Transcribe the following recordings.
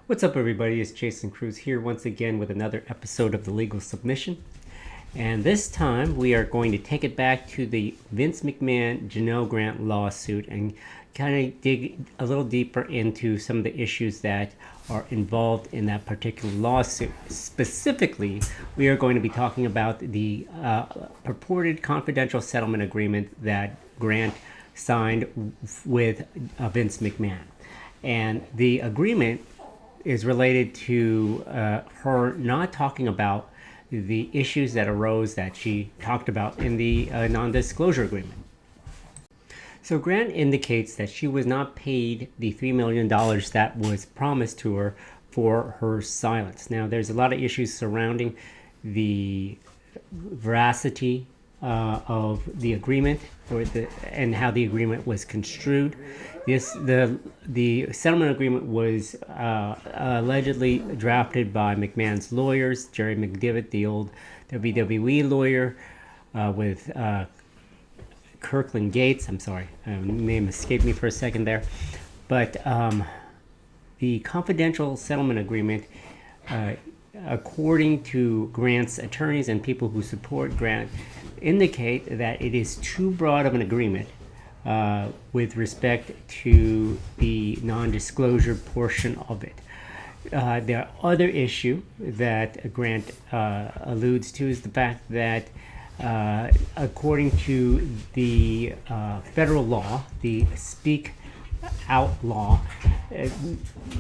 What's up, everybody? It's Jason Cruz here once again with another episode of The Legal Submission. And this time we are going to take it back to the Vince McMahon Janel Grant lawsuit and kind of dig a little deeper into some of the issues that are involved in that particular lawsuit. Specifically, we are going to be talking about the purported confidential settlement agreement that Grant signed with Vince McMahon. And the agreement is related to her not talking about the issues that arose that she talked about in the non-disclosure agreement. So Grant indicates that she was not paid the $3 million that was promised to her for her silence. Now, there's a lot of issues surrounding the veracity of the agreement and how the agreement was construed. The settlement agreement was allegedly drafted by McMahon's lawyers, Jerry McDivitt, the old WWE lawyer, with Kirkland Gates. I'm sorry, name escaped me for a second there. But the confidential settlement agreement, according to Grant's attorneys and people who support Grant, indicate that it is too broad of an agreement with respect to the non-disclosure portion of it. The other issue that Grant alludes to is the fact that according to the federal law, the Speak Out law,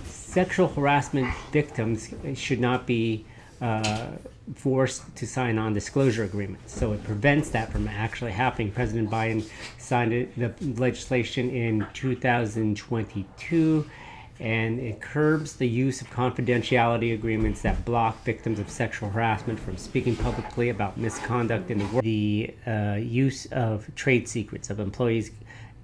sexual harassment victims should not be forced to sign non-disclosure agreements. So it prevents that from actually happening. President Biden signed the legislation in 2022, and it curbs the use of confidentiality agreements that block victims of sexual harassment from speaking publicly about misconduct in the work. The use of trade secrets, of employees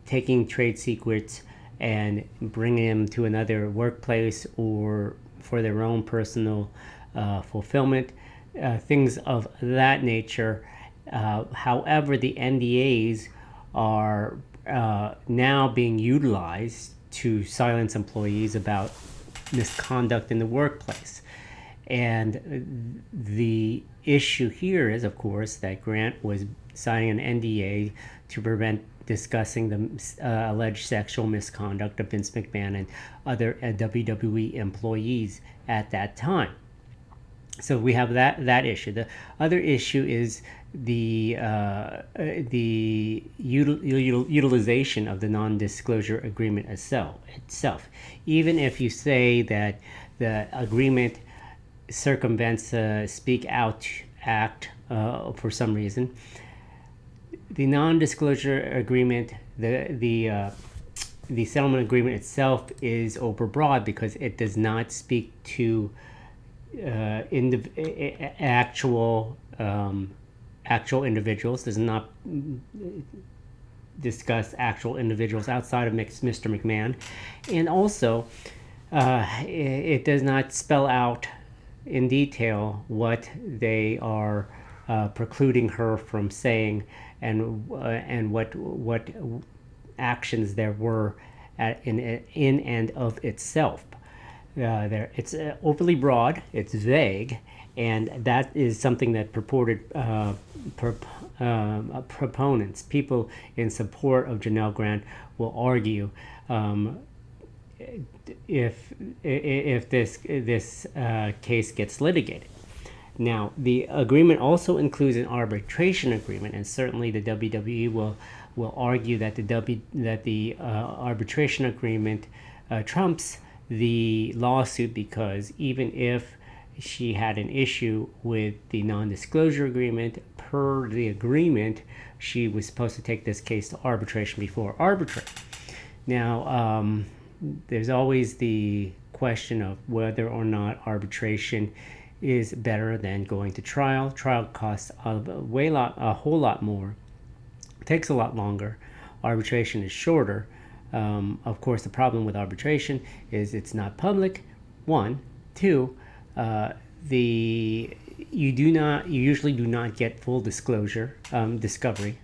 taking trade secrets and bringing them to another workplace or for their own personal fulfillment, things of that nature. However, the NDAs are now being utilized to silence employees about misconduct in the workplace. And the issue here is, of course, that Grant was signing an NDA to prevent discussing the alleged sexual misconduct of Vince McMahon and other WWE employees at that time. So we have that issue. The other issue is the utilization of the non-disclosure agreement itself. Even if you say that the agreement circumvents the Speak Out Act for some reason, the non-disclosure agreement, the settlement agreement itself is overbroad because it does not speak to actual individuals, does not discuss actual individuals outside of Mr. McMahon, and also it does not spell out in detail what they are precluding her from saying and what actions there were in and of itself. It's overly broad, it's vague, and that is something that purported proponents, people in support of Janel Grant, will argue if this case gets litigated. Now, the agreement also includes an arbitration agreement, and certainly the WWE will argue that the arbitration agreement trumps the lawsuit, because even if she had an issue with the non-disclosure agreement, per the agreement, she was supposed to take this case to arbitration before arbitrate. Now, there's always the question of whether or not arbitration is better than going to trial. Trial costs a whole lot more, takes a lot longer. Arbitration is shorter. Of course, the problem with arbitration is it's not public. One, two, you usually do not get full disclosure, full discovery.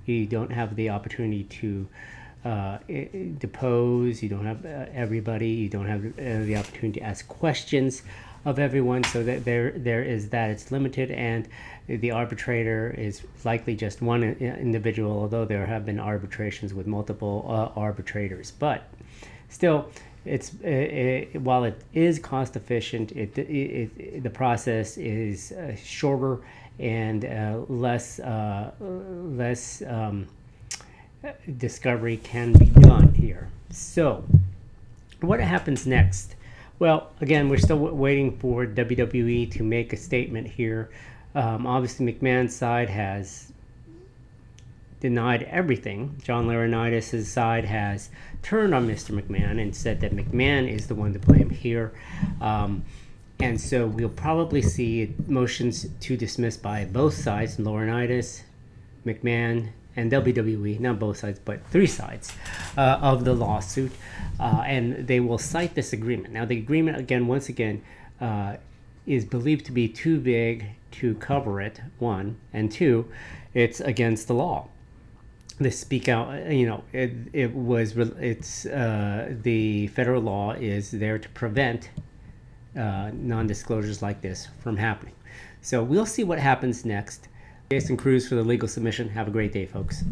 You don't have the opportunity to depose. You don't have everybody. You don't have the opportunity to ask questions of everyone. So that there is that. It's limited, and the arbitrator is likely just one individual. Although there have been arbitrations with multiple arbitrators, but still, it's while it is cost efficient, the process is shorter and less discovery can be done here. So what happens next? Well, again, we're still waiting for WWE to make a statement here. Obviously, McMahon's side has denied everything. John Laurinaitis' side has turned on Mr. McMahon and said that McMahon is the one to blame here. And so we'll probably see motions to dismiss by both sides, Laurinaitis, McMahon, and WWE, not both sides, but three sides of the lawsuit. And they will cite this agreement. Now, the agreement, again, once again, is believed to be too big to cover it, one, and two, it's against the law. They speak out, the federal law is there to prevent non-disclosures like this from happening. So we'll see what happens next. Jason Cruz for the Legal Submission. Have a great day, folks.